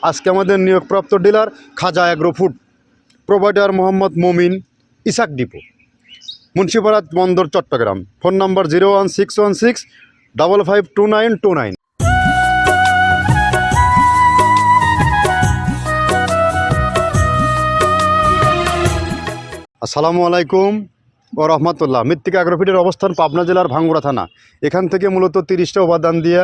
আজকে আমাদের নিয়োগপ্রাপ্ত ডিলার খাজা অ্যাগ্রো ফুড, প্রোভাইডার মোহাম্মদ মমিন, ইসাক ডিপো, মুন্সিপাড়া বন্দর, চট্টগ্রাম। ফোন নম্বর 01616552929। আসসালামু আলাইকুম ও রহমতুল্লাহ। মৃত্তিকা অ্যাগ্রোফিডের অবস্থান পাবনা জেলার ভাঙ্গুড়া থানা। এখান থেকে মূলত 30টা উপাদান দিয়ে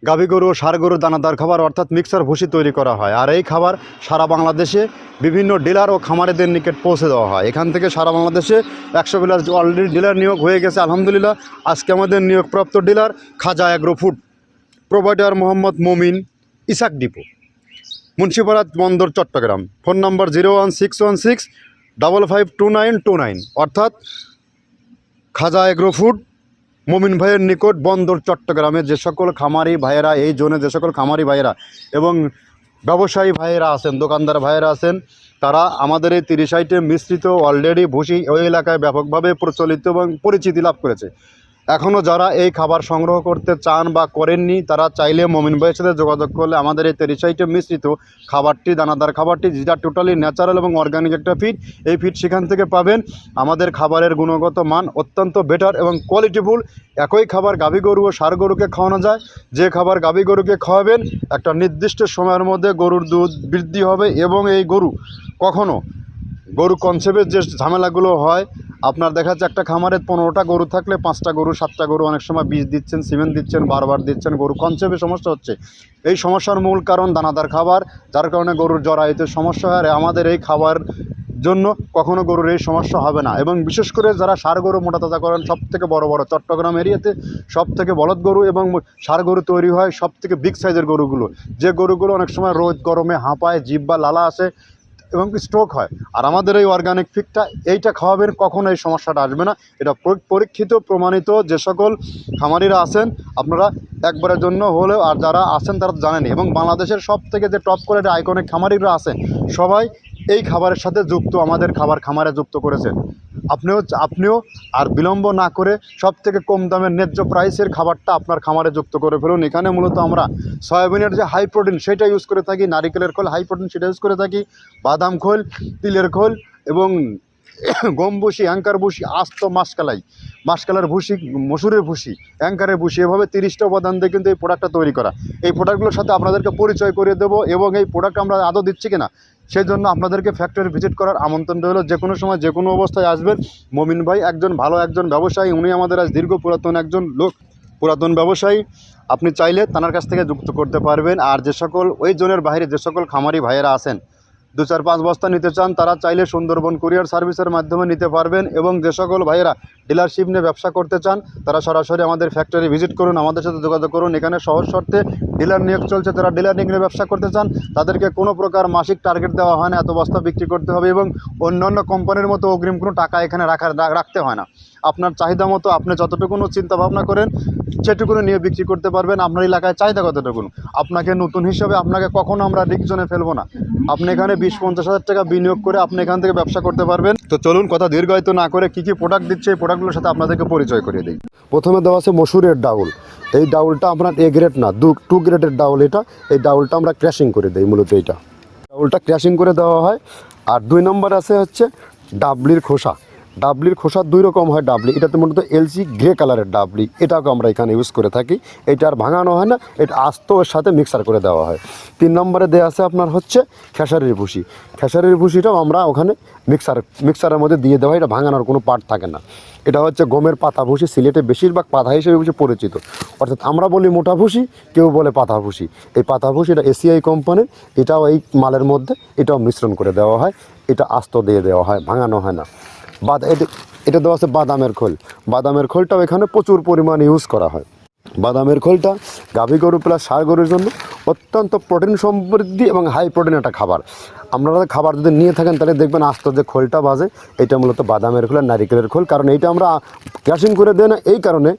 গাভী গরু ও ষাঁড় গরুর দানাদার খাবার অর্থাৎ মিক্সার ভুসি তৈরি করা হয়। আর এই খাবার সারা বাংলাদেশে বিভিন্ন ডিলার ও খামারিদের নিকট পৌঁছে দেওয়া হয়। এখান থেকে সারা বাংলাদেশে 100+ অলরেডি ডিলার নিয়োগ হয়ে গেছে আলহামদুলিল্লাহ। আজকে আমাদের নিয়োগপ্রাপ্ত ডিলার খাজা অ্যাগ্রো ফুড, প্রোভাইডার মোহাম্মদ মমিন, ইসাক ডিপো, মুন্সিপাড়া বন্দর, চট্টগ্রাম। ফোন নম্বর 01616552929, অর্থাৎ খাজা অ্যাগ্রো ফুড, মমিন ভাইয়ের নিকট, বন্দর, চট্টগ্রামে যে সকল খামারি ভাইয়েরা, এই জোনে যে সকল খামারি ভাইয়েরা এবং ব্যবসায়ী ভাইয়েরা আছেন, দোকানদার ভাইয়েরা আছেন, তারা আমাদের এই 30 আইটেম মিশ্রিত অলরেডি ভুসি ওই এলাকায় ব্যাপকভাবে প্রচলিত এবং পরিচিতি লাভ করেছে। এখনও যারা এই খাবার সংগ্রহ করতে চান বা করেননি, তারা চাইলে মমিন ভাইয়ের সাথে যোগাযোগ করলে আমাদের এই 30 আইটেম মিশ্রিত খাবারটি, দানাদার খাবারটি, যেটা টোটালি ন্যাচারাল এবং অর্গানিক একটা ফিড, এই ফিড সেখান থেকে পাবেন। আমাদের খাবারের গুণগত মান অত্যন্ত বেটার এবং কোয়ালিটিফুল। একই খাবার গাভী গরু ও ষাঁড় গরুকে খাওয়ানো যায়। যে খাবার গাভী গরুকে খাওয়াবেন, একটা নির্দিষ্ট সময়ের মধ্যে গরুর দুধ বৃদ্ধি হবে এবং এই গরু কখনো গরু কনসেপ্টের যে ঝামেলাগুলো হয়, আপনার দেখা যাচ্ছে একটা খামারে 15টা গরু থাকলে 5টা গরু, 7টা গরু, অনেক সময় বীজ দিচ্ছেন, সিমেন্ট দিচ্ছেন, বারবার দিচ্ছেন, গরু কনসেপ্টের সমস্যা হচ্ছে। এই সমস্যার মূল কারণ দানাদার খাবার, যার কারণে গরুর জরায়ুতে সমস্যা হয়। আর আমাদের এই খাবার জন্য কখনো গরুর এই সমস্যা হবে না। এবং বিশেষ করে যারা ষাঁড় গরু মোটা তাজা করেন, সবথেকে বড় চট্টগ্রাম এরিয়াতে সবথেকে বলদ গরু এবং ষাঁড় গরু তৈরি হয় সবথেকে বিগ সাইজের গরুগুলো, যে গরুগুলো অনেক সময় রোদ গরমে হাঁপায়, জিভ বা লালা আসে এবং স্ট্রোক হয়। আর আমাদের এই অর্গানিক ফিডটা, এইটা খাওয়াবেন, কখনো এই সমস্যাটা আসবে না। এটা পরীক্ষিত প্রমাণিত। যে সকল খামারিরা আছেন, আপনারা একবারের জন্য হলেও, আর যারা আছেন তারা জানেনি, এবং বাংলাদেশের সব থেকে যে টপ কোয়ালিটি আইকনিক খামারিরা আছেন, সবাই এই খাবারের সাথে যুক্ত, আমাদের খাবার খামারে যুক্ত করেছেন। আপনিও আর বিলম্ব না করে সব থেকে কম দামের ন্যায্য প্রাইসের খাবারটা আপনার খামারে যুক্ত করে ফেলুন। এখানে মূলত আমরা সয়াবিনের যে হাই প্রোটিন সেটা ইউজ করে থাকি, নারিকেলের খোল হাই প্রোটিন সেটা ইউজ করে থাকি, বাদাম খোল, তিলের খোল এবং গম ভুসি, অ্যাঙ্কার ভুসি, আস্ত মাসকালার ভুসি, মসুরের ভুসি, অ্যাঙ্কারের ভুসি, এভাবে 30টা উপাদান দিয়ে কিন্তু এই প্রোডাক্টটা তৈরি করা। এই প্রোডাক্টগুলোর সাথে আপনাদেরকে পরিচয় করিয়ে দেবো, এবং এই প্রোডাক্ট আমরা আদৌ দিচ্ছি কিনা সেই জন্য আপনাদেরকে ফ্যাক্টরি ভিজিট করার আমন্ত্রণ রইল। যে কোনো সময় যে কোনো অবস্থায় আসবেন। মমিন ভাই একজন ভালো একজন ব্যবসায়ী, উনি আমাদের আজ দীর্ঘ পুরাতন ব্যবসায়ী। আপনি চাইলে তার কাছ থেকে যুক্ত করতে পারবেন। আর যে সকল ওই জোনের বাইরে যে সকল খামারি ভাইয়েরা আছেন, 2-4-5 বস্তা নিতে চান, তারা চাইলে সুন্দরবন কুরিয়ার সার্ভিসের মাধ্যমে নিতে পারবেন। এবং যে সকল ভাইয়েরা ডিলারশিপ নিয়ে ব্যবসা করতে চান, তারা সরাসরি আমাদের ফ্যাক্টরি ভিজিট করুন, আমাদের সাথে যোগাযোগ করুন। এখানে সহজ শর্তে ডিলার নিয়োগ চলছে। তারা ডিলার নিয়ে ব্যবসা করতে চান, তাদেরকে কোনো প্রকার মাসিক টার্গেট দেওয়া হয় না, এত বস্তা বিক্রি করতে হবে, এবং অন্যান্য কোম্পানির মতো অগ্রিম কোনো টাকা এখানে রাখতে হয় না। আপনার চাহিদা মতো আপনি যতটুকুনো চিন্তা ভাবনা করেন সেটুকুনো নিয়ে বিক্রি করতে পারবেন। আপনার এলাকায় চাহিদা কতটুকুনো, আপনাকে নতুন হিসাবে আপনাকে কখনো আমরা রিস্ক জোনে ফেলবো না। আপনি এখানে 20-50 হাজার টাকা বিনিয়োগ করে আপনি এখান থেকে ব্যবসা করতে পারবেন। তো চলুন কথা দীর্ঘায়িত না করে কী কী প্রোডাক্ট দিচ্ছে এই প্রোডাক্টগুলোর সাথে আপনাদেরকে পরিচয় করিয়ে দিই। প্রথমে দেওয়া আছে মসুরের ডাউল। এই ডাউলটা আপনার A গ্রেড না, 2 গ্রেডের ডাউল এটা। এই ডাউলটা আমরা ক্র্যাশিং করে দিই, মূলত এইটা ডাউলটা ক্র্যাশিং করে দেওয়া হয়। আর 2 নম্বর আছে হচ্ছে ডাবলির খোসা। ডাবলির খোসা 2 রকম হয় ডাবলি, এটাতে মূলত এলসি গ্রে কালারের ডাবলি, এটাকে আমরা এখানে ইউজ করে থাকি। এটা আর ভাঙানো হয় না, এটা আস্ত ওর সাথে মিক্সার করে দেওয়া হয়। 3 নম্বরে দেওয়া আছে আপনার হচ্ছে খেসারির ভুসি। খেসারির ভুসিটাও আমরা ওখানে মিক্সারের মধ্যে দিয়ে দেওয়া হয়, এটা ভাঙানোর কোনো পার্ট থাকে না। এটা হচ্ছে গমের পাতা ভুসি, সিলেটে বেশিরভাগ পাতা হিসেবে পরিচিত। অর্থাৎ আমরা বলি মোটা ভুসি, কেউ বলে পাতা ভুসি। এই পাতা ভুসি এটা এসিআই কোম্পানির, এটাও এই মালের মধ্যে এটাও মিশ্রণ করে দেওয়া হয়, এটা আস্ত দিয়ে দেওয়া হয়, ভাঙানো হয় না। এটা দেওয়া আছে বাদামের খোল। বাদামের খোলটাও এখানে প্রচুর পরিমাণে ইউজ করা হয়। বাদামের খোলটা গাভী গরু প্লাস ষাঁড় গরুর জন্য অত্যন্ত প্রোটিন সমৃদ্ধি এবং হাই প্রোটিন একটা খাবার। আপনারা খাবার যদি নিয়ে থাকেন তাহলে দেখবেন আস্ত যে খোলটা বাজে, এটা মূলত বাদামের খোল আর নারিকেলের খোল। কারণ এইটা আমরা ক্র্যাশিং করে দেয় না, এই কারণে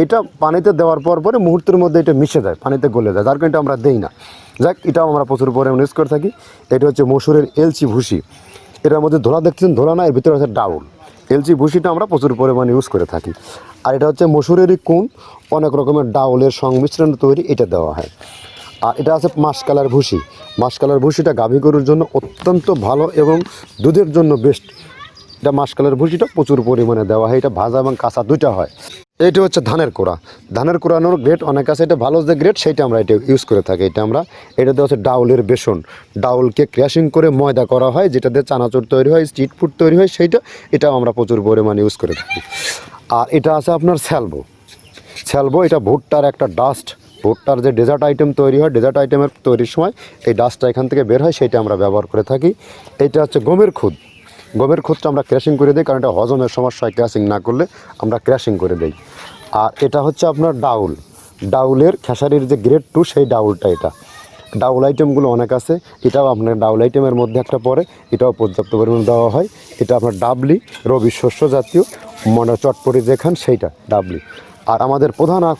এটা পানিতে দেওয়ার পরে মুহূর্তের মধ্যে এটা মিশে যায়, পানিতে গলে যায়, যার কারণে এটা আমরা দেই না। যাক, এটাও আমরা প্রচুর পরিমাণে ইউজ করে থাকি। এটা হচ্ছে মসুরের এলচি ভুসি। এটার মধ্যে ধোলা দেখছেন, ধোলা না, এর ভিতরে হচ্ছে ডাউল। এলচি ভুসিটা আমরা প্রচুর পরিমাণে ইউজ করে থাকি। আর এটা হচ্ছে মসুরেরই কুন, অনেক রকমের ডাউলের সংমিশ্রণ তৈরি, এটা দেওয়া হয়। আর এটা আছে মাসকালার ভুসি। মাসকালার ভুসিটা গাভী গরুর জন্য অত্যন্ত ভালো এবং দুধের জন্য বেস্ট। এটা মাসকালার ভুসিটা প্রচুর পরিমাণে দেওয়া হয়, এটা ভাজা এবং কাঁচা দুইটা হয়। এইটা হচ্ছে ধানের কোড়া। ধানের কোড়ানোর গ্রেড অনেক আছে, এটা ভালো যে গ্রেড সেইটা আমরা এটা ইউজ করে থাকি। এটাতে হচ্ছে ডাউলের বেসন, ডাউলকে ক্র্যাশিং করে ময়দা করা হয়, যেটা দিয়ে চানাচুর তৈরি হয়, স্ট্রিট ফুড তৈরি হয়, এটাও আমরা প্রচুর পরিমাণে ইউজ করে থাকি। আর এটা আছে আপনার স্যালবো, এটা ভুট্টার একটা ডাস্ট। ভুট্টার যে ডেজার্ট আইটেম তৈরি হয়, ডেজার্ট আইটেমের তৈরির সময় এই ডাস্টটা এখান থেকে বের হয়, সেইটা আমরা ব্যবহার করে থাকি। এটা হচ্ছে গমের খুদটা আমরা ক্র্যাশিং করে দিই, কারণ এটা হজমের সমস্যা হয়, ক্র্যাশিং না করলে আমরা ক্র্যাশিং করে দিই। আর এটা হচ্ছে আপনার ডাউলের খেসারির যে গ্রেড 2 সেই ডাউলটা। এটা ডাউল আইটেমগুলো অনেক আছে, এটাও আপনার ডাউল আইটেমের মধ্যে একটা পড়ে, এটাও পর্যাপ্ত পরিমাণ দেওয়া হয়। এটা আপনার ডাবলি, রবি শস্য জাতীয় চটপটি যেখান সেইটা ডাবলি। আর আমাদের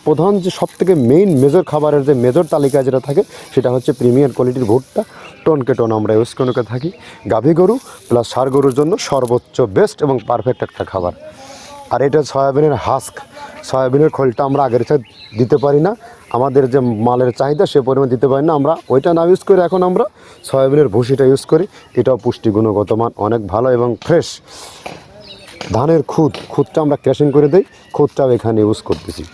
প্রধান যে সবথেকে মেইন মেজর খাবারের যে মেজর তালিকায় যেটা থাকে, সেটা হচ্ছে প্রিমিয়ার কোয়ালিটির ভুট্টা, টনকে টন আমরা ইউজ করে থাকি। গাভী গরু প্লাস ষাঁড় গরুর জন্য সর্বোচ্চ বেস্ট এবং পারফেক্ট একটা খাবার। আর এটা সয়াবিনের সয়াবিনের খোলটা আমরা আগের সাথে দিতে পারি না, আমাদের যে মালের চাহিদা সে পরিমাণ দিতে পারি না, আমরা ওইটা না ইউজ করে এখন আমরা সয়াবিনের ভুসিটা ইউজ করি। এটাও পুষ্টি গুণগত মান অনেক ভালো এবং ফ্রেশ। ধানের খুদটা আমরা ক্র্যাশিং করে দিই, খুদটাও এখানে ইউজ করতেছি।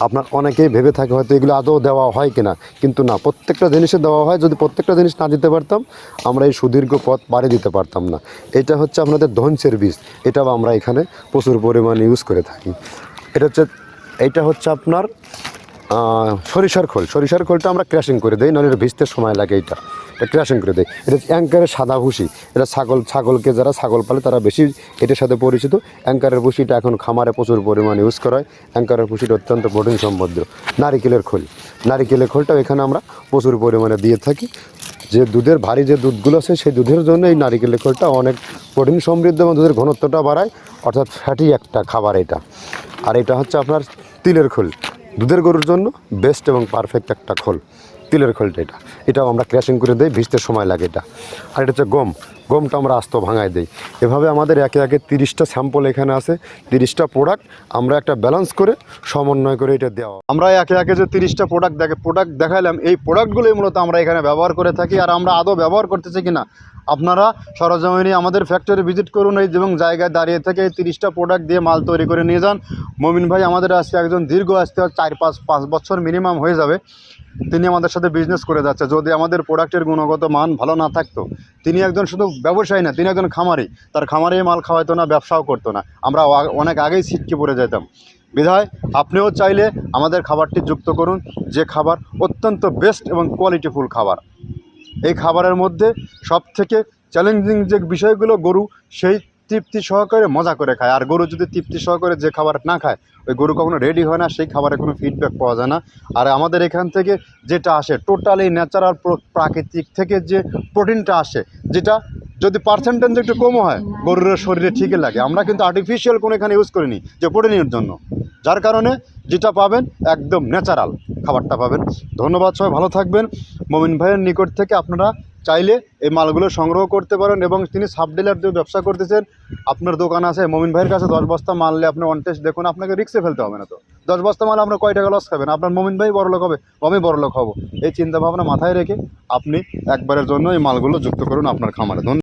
আপনার অনেকেই ভেবে থাকে হয়তো এগুলো আদৌ দেওয়া হয় কিনা, কিন্তু না, প্রত্যেকটা জিনিসে দেওয়া হয়। যদি প্রত্যেকটা জিনিস না দিতে পারতাম, আমরা এই সুদীর্ঘ পথ পাড়ি দিতে পারতাম না। এটা হচ্ছে আপনাদের ধনসের বীজ, এটাও আমরা এখানে প্রচুর পরিমাণে ইউজ করে থাকি। এইটা হচ্ছে আপনার সরিষার খোলটা আমরা ক্র্যাশিং করে দিই, নাহলে এটা ভিজতে সময় লাগে। এটা ক্র্যাশিং করে দেয়। এটা অ্যাঙ্কারের সাদা ভুসি, এটা ছাগলকে যারা ছাগল পালে তারা বেশি এটার সাথে পরিচিত। অ্যাঙ্কারের ভুসিটা এখন খামারে প্রচুর পরিমাণে ইউজ করা হয়। অ্যাঙ্কারের ভুসিটা অত্যন্ত প্রোটিন সমৃদ্ধ। নারিকেলের খোলটাও এখানে আমরা প্রচুর পরিমাণে দিয়ে থাকি। যে দুধের ভারী যে দুধগুলো আছে সেই দুধের জন্য এই নারিকেলের খোলটা অনেক প্রোটিন সমৃদ্ধ এবং দুধের ঘনত্বটা বাড়ায়, অর্থাৎ ফ্যাটি একটা খাবার এটা। আর এটা হচ্ছে আপনার তিলের খোল, দুধের গরুর জন্য বেস্ট এবং পারফেক্ট একটা খোল, তিলের খোলটা। এটাও আমরা ক্র্যাশিং করে দিই, ভিজতে সময় লাগে এটা। আর এটা হচ্ছে গমটা আমরা আস্ত ভাঙায় দিই। এভাবে আমাদের একে 30টা স্যাম্পল এখানে আছে, 30টা প্রোডাক্ট আমরা একটা ব্যালেন্স করে সমন্বয় করে এটা দেওয়া। আমরা একে যে 30টা প্রোডাক্ট দেখালাম, এই প্রোডাক্টগুলোই মূলত আমরা এখানে ব্যবহার করে থাকি। আর আমরা আদৌ ব্যবহার করতেছি কিনা, আপনারা সরজমিনে আমাদের ফ্যাক্টরি ভিজিট করুন এবং জায়গায় দাঁড়িয়ে থেকে এই 30টা প্রোডাক্ট দিয়ে মাল তৈরি করে নিয়ে যান। মমিন ভাই আমাদের আজকে একজন দীর্ঘ 4-5 বছর মিনিমাম হয়ে যাবে তিনি আমাদের সাথে বিজনেস করে যাচ্ছে। যদি আমাদের প্রোডাক্টের গুণগত মান ভালো না থাকতো, তিনি একজন শুধু ব্যবসায়ী না, তিনি একজন খামারি। তার খামারে মাল খাওয়াইতো না, ব্যবসাও করতো না, আমরা অনেক আগেই ছিটকে পড়ে যেতাম। বিধায় আপনিও চাইলে আমাদের খাবারটি যুক্ত করুন, যে খাবার অত্যন্ত বেস্ট এবং কোয়ালিটিফুল খাবার। এই খাবারের মধ্যে সবথেকে চ্যালেঞ্জিং যে বিষয়গুলো, গরু সেই তৃপ্তি সহকারে মজা করে খায়। আর গরু যদি তৃপ্তি সহকারে যে খাবার না খায়, ওই গরু কখনো রেডি হয় না, সেই খাবারে কোনো ফিডব্যাক পাওয়া যায় না। আর আমাদের এখান থেকে যেটা আসে টোটালি ন্যাচারাল প্রাকৃতিক থেকে যে প্রোটিনটা আসে, যেটা যদি পার্সেন্টেজ একটু কমও হয় গরুর শরীরে ঠিকই লাগে। আমরা কিন্তু আর্টিফিশিয়াল কোনো এখানে ইউজ করিনি যে প্রোটিনের জন্য, যার কারণে যেটা পাবেন একদম ন্যাচারাল খাবারটা পাবেন। ধন্যবাদ, সবাই ভালো থাকবেন। মমিন ভাইয়ের নিকট থেকে আপনারা চাইলে এই মালগুলো সংগ্রহ করতে পারেন এবং তিনি সাব ডিলার দিয়ে ব্যবসা করতেছেন। আপনার দোকান আছে, মমিন ভাইয়ের কাছে 10 বস্তা মাল নিলে আপনি অন টেস্ট দেখুন, আপনাকে রিক্সে ফেলতে হবে না। তো 10 বস্তা মাল আপনার কয় টাকা লস খাবেন? আপনার মমিন ভাই বড়লোক হবে, আমি বড়লোক হব। এই চিন্তাভাবনা মাথায় রেখে আপনি একবারের জন্য এই মালগুলো যুক্ত করুন আপনার খামারে। ধন্যবাদ।